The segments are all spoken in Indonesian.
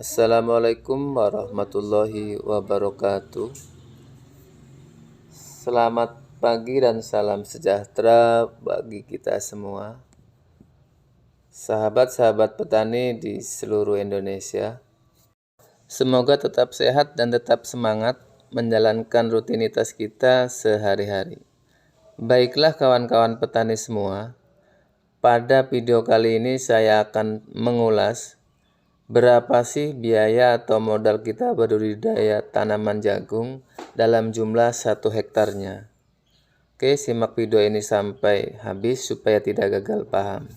Assalamualaikum warahmatullahi wabarakatuh. Selamat pagi dan salam sejahtera bagi kita semua, sahabat-sahabat petani di seluruh Indonesia. Semoga tetap sehat dan tetap semangat menjalankan rutinitas kita sehari-hari. Baiklah kawan-kawan petani semua, pada video kali ini saya akan mengulas berapa sih biaya atau modal kita berbudidaya tanaman jagung dalam jumlah 1 hektarnya. Oke, simak video ini sampai habis supaya tidak gagal paham.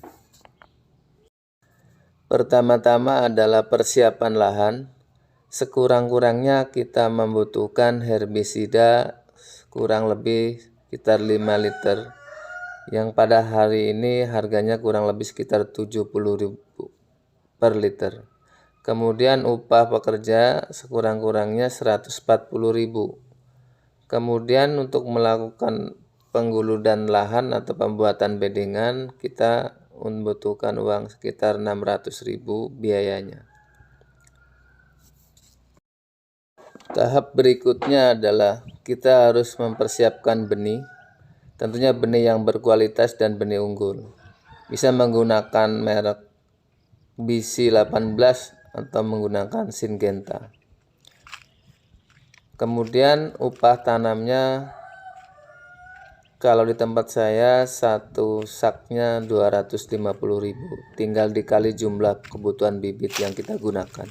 Pertama-tama adalah persiapan lahan. Sekurang-kurangnya kita membutuhkan herbisida kurang lebih sekitar 5 liter, yang pada hari ini harganya kurang lebih sekitar 70.000 per liter. Kemudian upah pekerja sekurang-kurangnya 140.000. Kemudian untuk melakukan pengguludan lahan atau pembuatan bedengan kita membutuhkan uang sekitar 600.000 biayanya. Tahap berikutnya adalah kita harus mempersiapkan benih, tentunya benih yang berkualitas dan benih unggul. Bisa menggunakan merek BC18 atau menggunakan Syngenta. Kemudian upah tanamnya, kalau di tempat saya satu saknya 250.000, tinggal dikali jumlah kebutuhan bibit yang kita gunakan.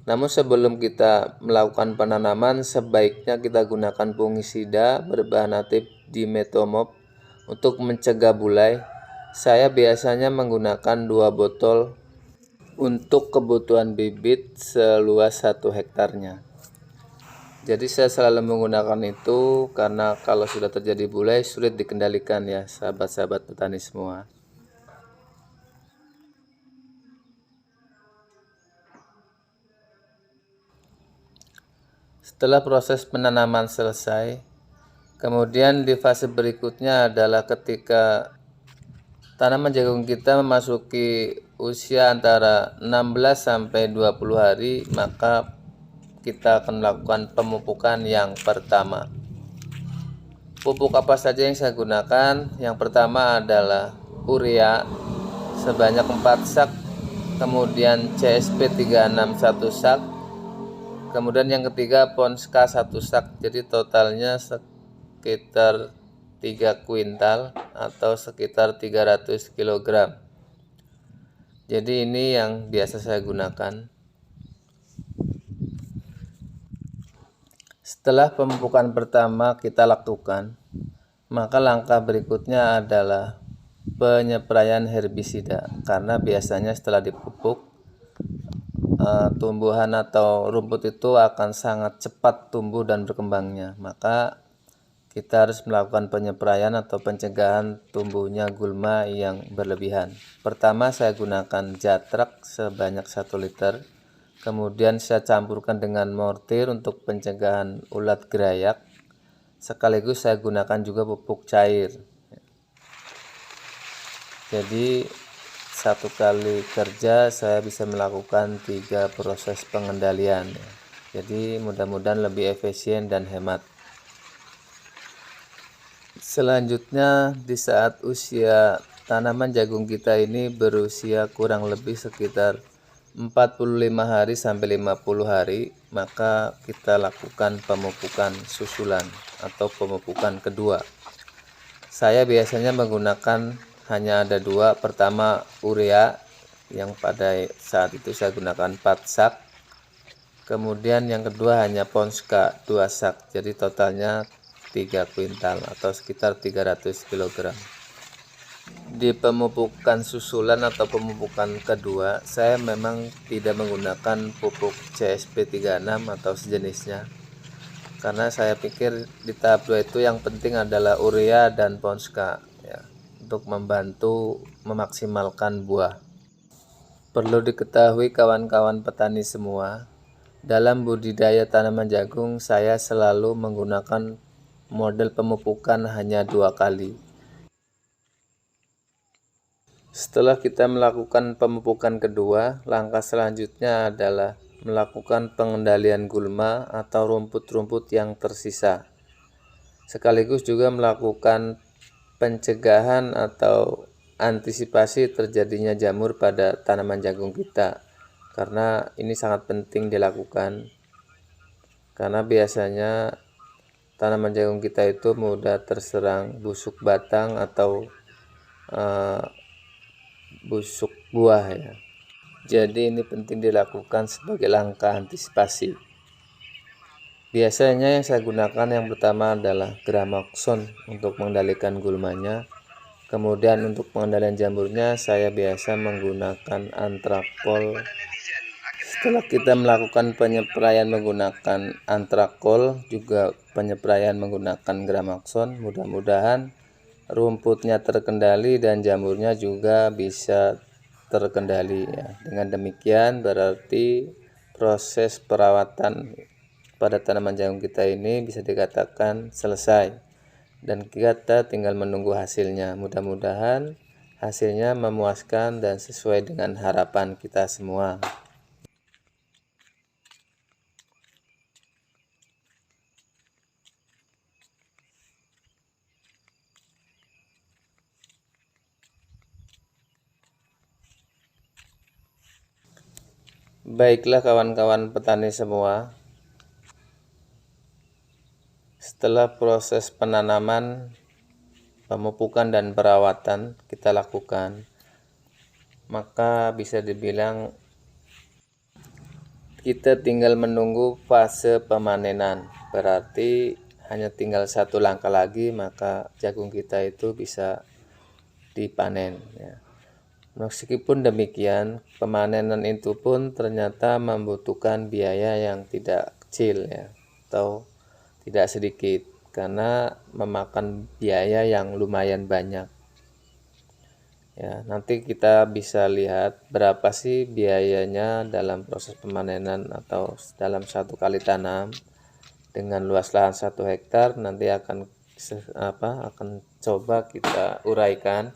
Namun sebelum kita melakukan penanaman, sebaiknya kita gunakan fungisida berbahan aktif dimetomop untuk mencegah bulai. Saya biasanya menggunakan 2 botol untuk kebutuhan bibit seluas 1 hektarnya. Jadi saya selalu menggunakan itu karena kalau sudah terjadi bulai sulit dikendalikan ya sahabat-sahabat petani semua. Setelah proses penanaman selesai, kemudian di fase berikutnya adalah ketika tanaman jagung kita memasuki usia antara 16 sampai 20 hari, maka kita akan melakukan pemupukan yang pertama. Pupuk apa saja yang saya gunakan? Yang pertama adalah urea sebanyak 4 sak, kemudian CSP 36 1 sak, kemudian yang ketiga Ponska 1 sak. Jadi totalnya sekitar 3 kuintal atau sekitar 300 kg. Jadi ini yang biasa saya gunakan. Setelah pemupukan pertama kita lakukan, maka langkah berikutnya adalah penyepraian herbisida, karena biasanya setelah dipupuk tumbuhan atau rumput itu akan sangat cepat tumbuh dan berkembangnya. Maka kita harus melakukan penyepraian atau pencegahan tumbuhnya gulma yang berlebihan. Pertama saya gunakan Jatrak sebanyak 1 liter. Kemudian saya campurkan dengan mortir untuk pencegahan ulat gerayak. Sekaligus saya gunakan juga pupuk cair. Jadi satu kali kerja saya bisa melakukan 3 proses pengendalian. Jadi mudah-mudahan lebih efisien dan hemat. Selanjutnya di saat usia tanaman jagung kita ini berusia kurang lebih sekitar 45 hari sampai 50 hari, maka kita lakukan pemupukan susulan atau pemupukan kedua. Saya biasanya menggunakan hanya ada 2. Pertama urea yang pada saat itu saya gunakan 4 sak. Kemudian yang kedua hanya Ponska 2 sak. Jadi totalnya 3 kuintal atau sekitar 300 kg. Di pemupukan susulan atau pemupukan kedua, saya memang tidak menggunakan pupuk CSP 36 atau sejenisnya. Karena saya pikir di tahap 2 itu yang penting adalah urea dan Ponska ya, untuk membantu memaksimalkan buah. Perlu diketahui kawan-kawan petani semua, dalam budidaya tanaman jagung saya selalu menggunakan model pemupukan hanya 2 kali. Setelah kita melakukan pemupukan kedua, langkah selanjutnya adalah melakukan pengendalian gulma atau rumput-rumput yang tersisa, sekaligus juga melakukan pencegahan atau antisipasi terjadinya jamur pada tanaman jagung kita, karena ini sangat penting dilakukan, karena biasanya tanaman jagung kita itu mudah terserang busuk batang atau busuk buah ya. Jadi ini penting dilakukan sebagai langkah antisipasi. Biasanya yang saya gunakan yang pertama adalah Gramoxone untuk mengendalikan gulmanya. Kemudian untuk pengendalian jamurnya saya biasa menggunakan Antrakol. Setelah kita melakukan penyepraian menggunakan Antrakol, juga penyepraian menggunakan Gramoxone, mudah-mudahan rumputnya terkendali dan jamurnya juga bisa terkendali ya. Dengan demikian berarti proses perawatan pada tanaman jagung kita ini bisa dikatakan selesai dan kita tinggal menunggu hasilnya. Mudah-mudahan hasilnya memuaskan dan sesuai dengan harapan kita semua. Baiklah kawan-kawan petani semua, setelah proses penanaman, pemupukan dan perawatan kita lakukan, maka bisa dibilang kita tinggal menunggu fase pemanenan. Berarti hanya tinggal satu langkah lagi maka jagung kita itu bisa dipanen ya. Meskipun demikian, pemanenan itu pun ternyata membutuhkan biaya yang tidak kecil ya, atau tidak sedikit, karena memakan biaya yang lumayan banyak. Ya, nanti kita bisa lihat berapa sih biayanya dalam proses pemanenan atau dalam satu kali tanam dengan luas lahan 1 hektar. Nanti akan coba kita uraikan.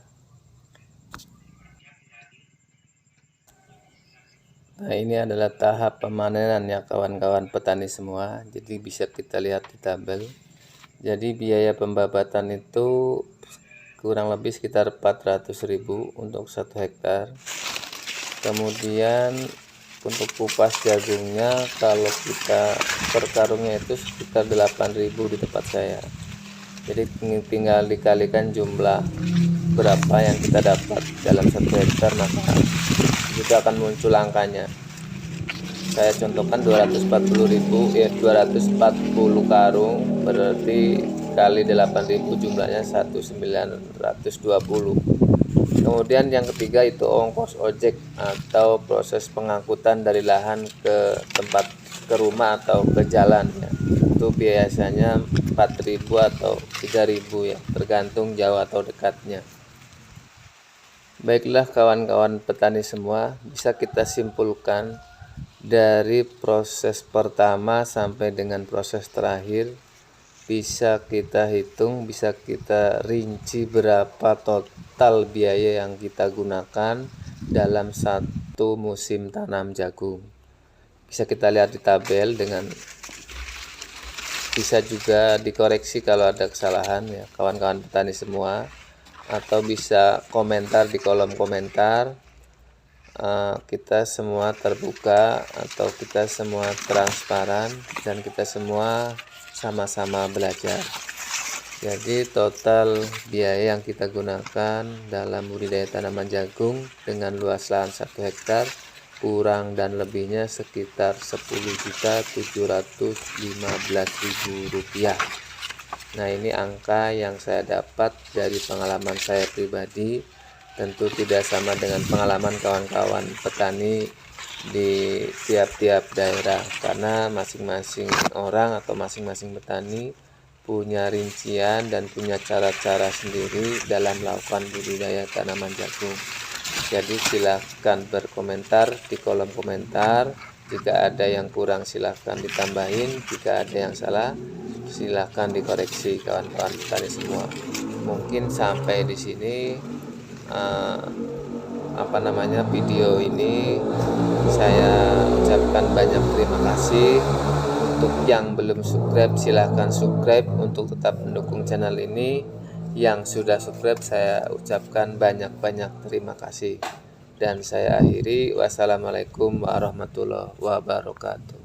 Nah, ini adalah tahap pemanenan ya kawan-kawan petani semua. Jadi bisa kita lihat di tabel. Jadi biaya pembabatan itu kurang lebih sekitar 400.000 untuk 1 hektar. Kemudian untuk kupas jagungnya kalau kita per karungnya itu sekitar 8.000 di tempat saya. Jadi tinggal dikalikan jumlah berapa yang kita dapat dalam 1 hektar, maka juga akan muncul angkanya. Saya contohkan 240.000 ya, 240 karung berarti kali 8.000 jumlahnya 1.920. Kemudian yang ketiga itu ongkos ojek atau proses pengangkutan dari lahan ke tempat, ke rumah atau ke jalan ya. Itu biasanya 4.000 atau 3.000 ya, tergantung jauh atau dekatnya. Baiklah kawan-kawan petani semua, bisa kita simpulkan dari proses pertama sampai dengan proses terakhir bisa kita hitung, bisa kita rinci berapa total biaya yang kita gunakan dalam satu musim tanam jagung. Bisa kita lihat di tabel, dengan bisa juga dikoreksi kalau ada kesalahan ya kawan-kawan petani semua, atau bisa komentar di kolom komentar. Kita semua terbuka atau kita semua transparan dan kita semua sama-sama belajar. Jadi total biaya yang kita gunakan dalam budidaya tanaman jagung dengan luas lahan 1 hektar kurang dan lebihnya sekitar Rp10.715.000. Nah, ini angka yang saya dapat dari pengalaman saya pribadi. Tentu tidak sama dengan pengalaman kawan-kawan petani di tiap-tiap daerah, karena masing-masing orang atau masing-masing petani punya rincian dan punya cara-cara sendiri dalam melakukan budidaya tanaman jagung. Jadi silahkan berkomentar di kolom komentar. Jika ada yang kurang silahkan ditambahin, jika ada yang salah silahkan dikoreksi kawan-kawan petani semua. Mungkin sampai di sini video ini. Saya ucapkan banyak terima kasih. Untuk yang belum subscribe, silahkan subscribe untuk tetap mendukung channel ini. Yang sudah subscribe, saya ucapkan banyak-banyak terima kasih. Dan saya akhiri, wassalamualaikum warahmatullahi wabarakatuh.